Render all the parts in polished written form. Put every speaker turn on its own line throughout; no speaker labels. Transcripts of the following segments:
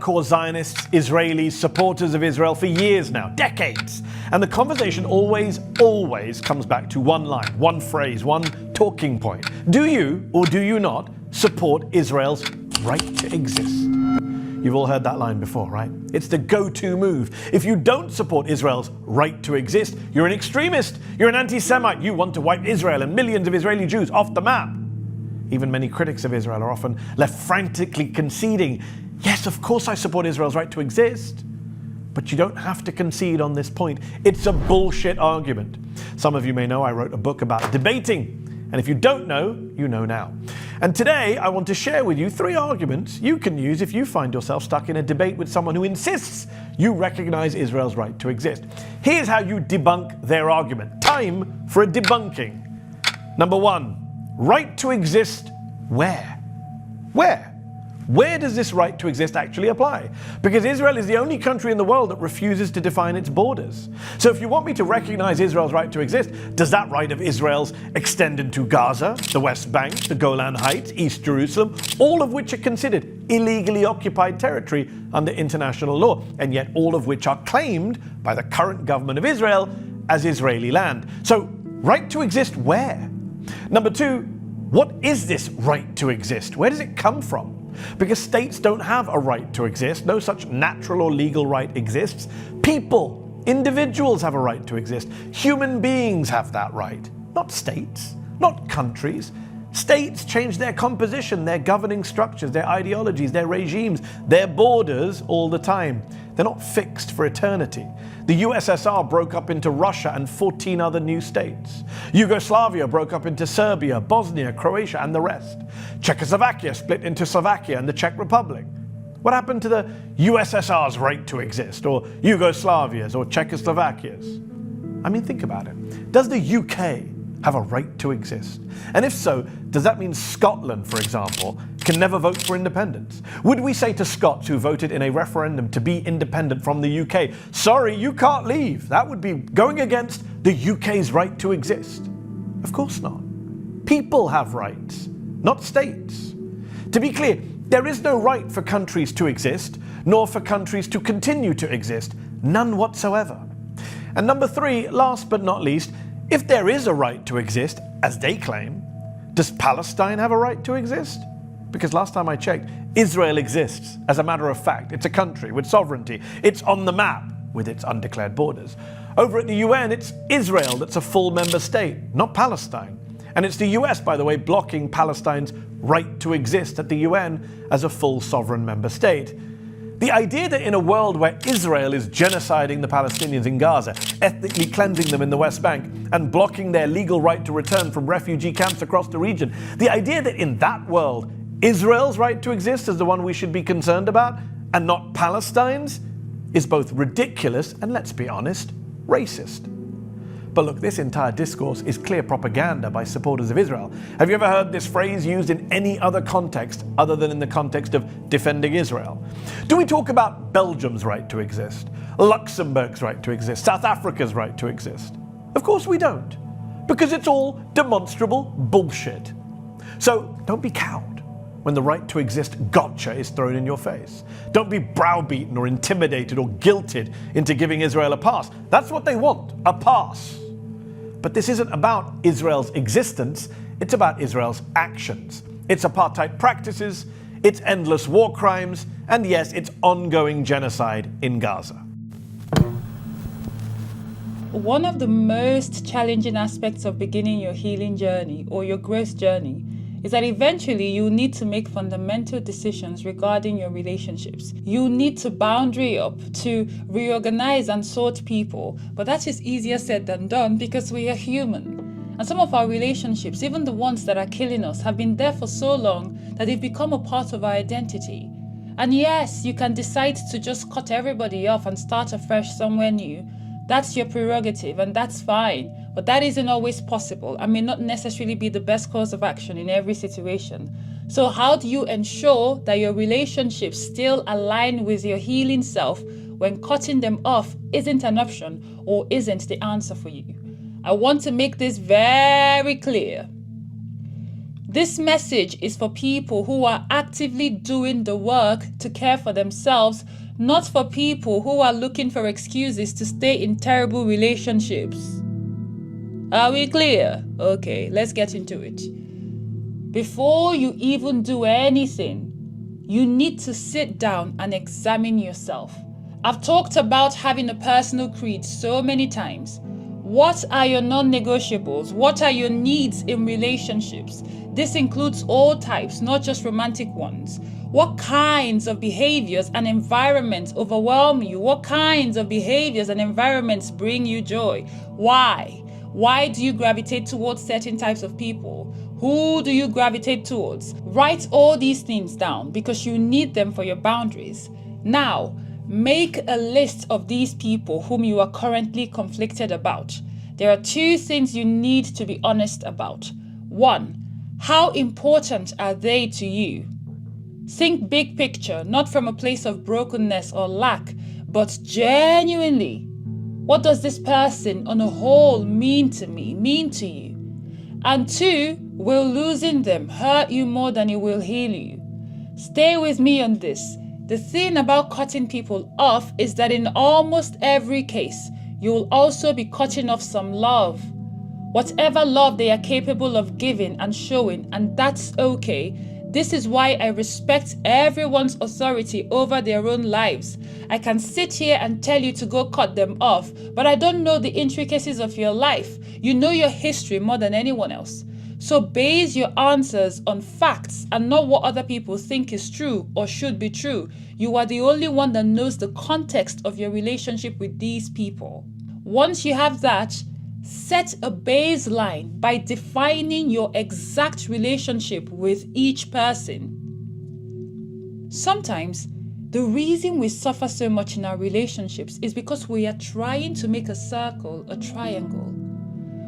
hardcore Zionists, Israelis, supporters of Israel for years now, decades. And the conversation always comes back to one line, one phrase, one talking point. Do you or do you not support Israel's right to exist? You've all heard that line before, right? It's the go-to move. If you don't support Israel's right to exist, you're an extremist, you're an anti-Semite, you want to wipe Israel and millions of Israeli Jews off the map. Even many critics of Israel are often left frantically conceding, yes, of course I support Israel's right to exist. But you don't have to concede on this point. It's a bullshit argument. Some of you may know I wrote a book about debating. And if you don't know, you know now. And today I want to share with you 3 arguments you can use if you find yourself stuck in a debate with someone who insists you recognize Israel's right to exist. Here's how you debunk their argument. Time for a debunking. Number 1, right to exist where? Where? Where does this right to exist actually apply? Because Israel is the only country in the world that refuses to define its borders. So if you want me to recognize Israel's right to exist, does that right of Israel's extend into Gaza, the West Bank, the Golan Heights, East Jerusalem, all of which are considered illegally occupied territory under international law, and yet all of which are claimed by the current government of Israel as Israeli land? So, right to exist where? Number 2, what is this right to exist? Where does it come from? Because states don't have a right to exist. No such natural or legal right exists. People, individuals have a right to exist. Human beings have that right. Not states, not countries. States change their composition, their governing structures, their ideologies, their regimes, their borders all the time. They're not fixed for eternity. The USSR broke up into Russia and 14 other new states. Yugoslavia broke up into Serbia, Bosnia, Croatia, and the rest. Czechoslovakia split into Slovakia and the Czech Republic. What happened to the USSR's right to exist, or Yugoslavia's, or Czechoslovakia's? I mean, think about it. Does the UK have a right to exist? And if so, does that mean Scotland, for example, can never vote for independence? Would we say to Scots who voted in a referendum to be independent from the UK, sorry, you can't leave? That would be going against the UK's right to exist. Of course not. People have rights, not states. To be clear, there is no right for countries to exist, nor for countries to continue to exist. None whatsoever. And number 3, last but not least, if there is a right to exist, as they claim, does Palestine have a right to exist? Because last time I checked, Israel exists. As a matter of fact, it's a country with sovereignty. It's on the map with its undeclared borders. Over at the UN, it's Israel that's a full member state, not Palestine. And it's the US, by the way, blocking Palestine's right to exist at the UN as a full sovereign member state. The idea that in a world where Israel is genociding the Palestinians in Gaza, ethnically cleansing them in the West Bank, and blocking their legal right to return from refugee camps across the region, the idea that in that world, Israel's right to exist is the one we should be concerned about, and not Palestine's, is both ridiculous and, let's be honest, racist. But look, this entire discourse is clear propaganda by supporters of Israel. Have you ever heard this phrase used in any other context other than in the context of defending Israel? Do we talk about Belgium's right to exist, Luxembourg's right to exist, South Africa's right to exist? Of course we don't, because it's all demonstrable bullshit. So don't be cowed when the right to exist gotcha is thrown in your face. Don't be browbeaten or intimidated or guilted into giving Israel a pass. That's what they want, a pass. But this isn't about Israel's existence, it's about Israel's actions. Its apartheid practices, its endless war crimes, and yes, its ongoing genocide in Gaza.
One of the most challenging aspects of beginning your healing journey or your growth journey is that eventually you need to make fundamental decisions regarding your relationships. You need to boundary up, to reorganize and sort people. But that is easier said than done because we are human. And some of our relationships, even the ones that are killing us, have been there for so long that they've become a part of our identity. And yes, you can decide to just cut everybody off and start afresh somewhere new. That's your prerogative and that's fine. But that isn't always possible and may not necessarily be the best course of action in every situation. So how do you ensure that your relationships still align with your healing self when cutting them off isn't an option or isn't the answer for you? I want to make this very clear. This message is for people who are actively doing the work to care for themselves, not for people who are looking for excuses to stay in terrible relationships. Are we clear? Okay, let's get into it. Before you even do anything, you need to sit down and examine yourself. I've talked about having a personal creed so many times. What are your non-negotiables? What are your needs in relationships? This includes all types, not just romantic ones. What kinds of behaviors and environments overwhelm you? What kinds of behaviors and environments bring you joy? Why? Why do you gravitate towards certain types of people? Who do you gravitate towards? Write all these things down because you need them for your boundaries. Now, make a list of these people whom you are currently conflicted about. There are 2 things you need to be honest about. 1, how important are they to you? Think big picture, not from a place of brokenness or lack, but genuinely. What does this person on a whole mean to me, mean to you? And 2, will losing them hurt you more than it will heal you? Stay with me on this. The thing about cutting people off is that in almost every case, you will also be cutting off some love. Whatever love they are capable of giving and showing, and that's okay. This is why I respect everyone's authority over their own lives. I can sit here and tell you to go cut them off, but I don't know the intricacies of your life. You know your history more than anyone else. So base your answers on facts and not what other people think is true or should be true. You are the only one that knows the context of your relationship with these people. Once you have that, set a baseline by defining your exact relationship with each person. Sometimes, the reason we suffer so much in our relationships is because we are trying to make a circle a triangle.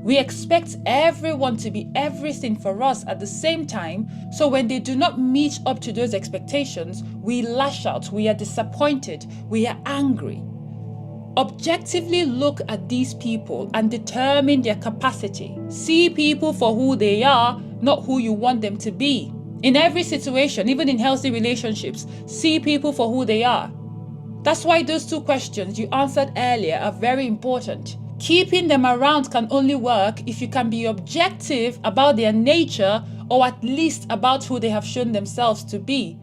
We expect everyone to be everything for us at the same time, so when they do not meet up to those expectations, we lash out, we are disappointed, we are angry. Objectively look at these people and determine their capacity. See people for who they are, not who you want them to be. In every situation, even in healthy relationships, see people for who they are. That's why those 2 questions you answered earlier are very important. Keeping them around can only work if you can be objective about their nature, or at least about who they have shown themselves to be.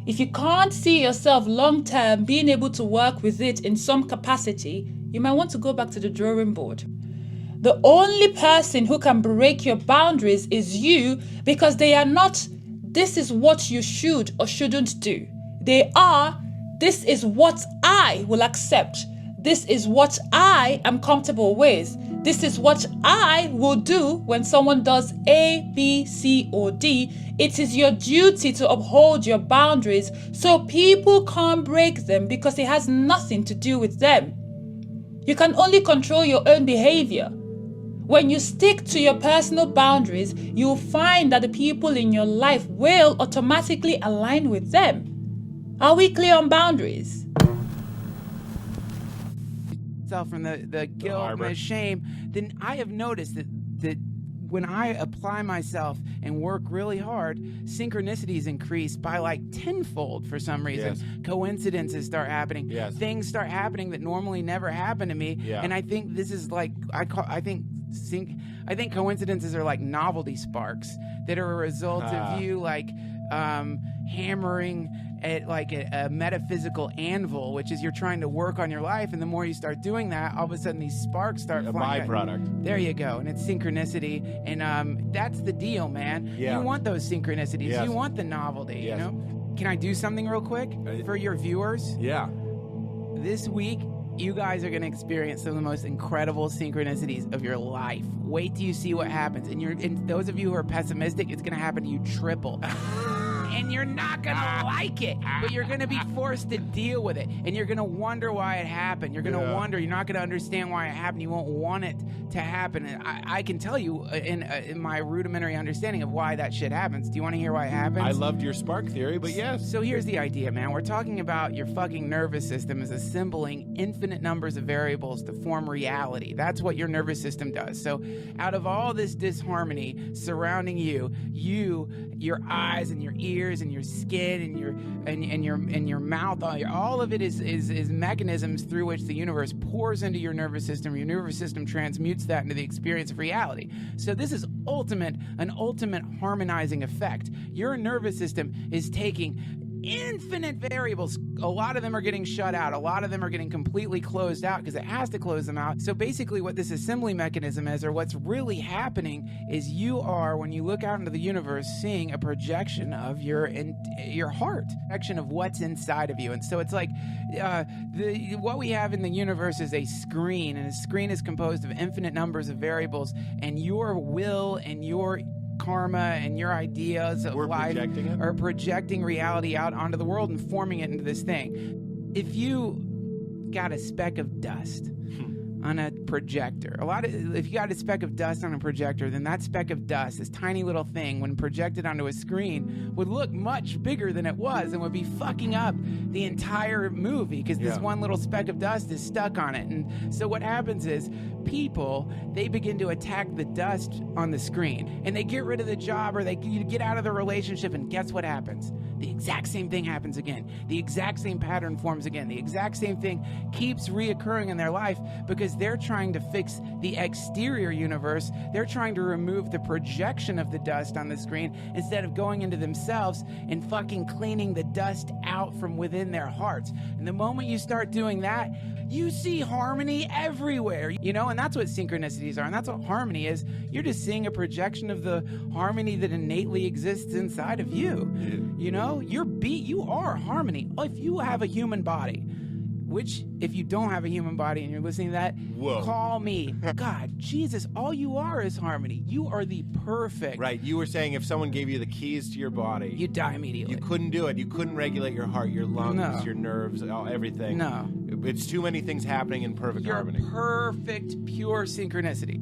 If you can't see yourself long-term being able to work with it in some capacity, you might want to go back to the drawing board. The only person who can break your boundaries is you, because they are not, this is what you should or shouldn't do. They are, this is what I will accept. This is what I am comfortable with. This is what I will do when someone does A, B, C, or D. It is your duty to uphold your boundaries so people can't break them because it has nothing to do with them. You can only control your own behavior. When you stick to your personal boundaries, you'll find that the people in your life will automatically align with them. Are we clear on boundaries?
From the guilt and the shame, then I have noticed that when I apply myself and work really hard, synchronicities increase by like tenfold for some reason.
Yes.
Coincidences start happening.
Yes.
Things start happening that normally never happen to me.
Yeah.
And I think this is like I think coincidences are like novelty sparks that are a result of you like hammering at like a metaphysical anvil, which is you're trying to work on your life, and the more you start doing that, all of a sudden these sparks start flying.
A byproduct.
There you go, and it's synchronicity, and that's the deal, man.
Yeah.
You want those synchronicities.
Yes.
You want the novelty.
Yes.
You know. Can I do something real quick for your viewers?
Yeah.
This week, you guys are going to experience some of the most incredible synchronicities of your life. Wait till you see what happens. And those of you who are pessimistic, it's going to happen to you triple. and you're not gonna like it, but you're gonna be forced to deal with it, and you're gonna wonder why it happened. You're gonna wonder. You're not gonna understand why it happened. You won't want it to happen. And I can tell you in my rudimentary understanding of why that shit happens. Do you want to hear why it happens?
I loved your spark theory, but yes.
So here's the idea, man. We're talking about your fucking nervous system is assembling infinite numbers of variables to form reality. That's what your nervous system does. So out of all this disharmony surrounding you, your eyes and your ears and your skin and your mouth, all of it is mechanisms through which the universe pours into your nervous system. Your nervous system transmutes that into the experience of reality. So this is an ultimate harmonizing effect. Your nervous system is taking infinite variables. A lot of them are getting shut out. A lot of them are getting completely closed out because it has to close them out. So basically what this assembly mechanism is, or what's really happening, is you are, when you look out into the universe, seeing a projection of your heart, projection of what's inside of you. And so it's like what we have in the universe is a screen, and a screen is composed of infinite numbers of variables, and your will and your karma and your ideas of life are projecting reality out onto the world and forming it into this thing. If you got a speck of dust on a projector, if you got a speck of dust on a projector, then that speck of dust, this tiny little thing, when projected onto a screen, would look much bigger than it was and would be fucking up the entire movie because this one little speck of dust is stuck on it. And so what happens is people, they begin to attack the dust on the screen, and they get rid of the job, or they get out of the relationship, and guess what happens? The exact same thing happens again. The exact same pattern forms again. The exact same thing keeps reoccurring in their life because they're trying to fix the exterior universe. They're trying to remove the projection of the dust on the screen instead of going into themselves and fucking cleaning the dust out from within their hearts. And the moment you start doing that, you see harmony everywhere, and that's what synchronicities are, and that's what harmony is. You're just seeing a projection of the harmony that innately exists inside of you. You are harmony. If you have a human body, which, if you don't have a human body and you're listening to that, call me. God, Jesus, all you are is harmony. You are the perfect.
Right. You were saying if someone gave you the keys to your body,
you'd die immediately.
You couldn't do it. You couldn't regulate your heart, your lungs, your nerves, everything.
No.
It's too many things happening in perfect harmony.
Perfect, pure synchronicity.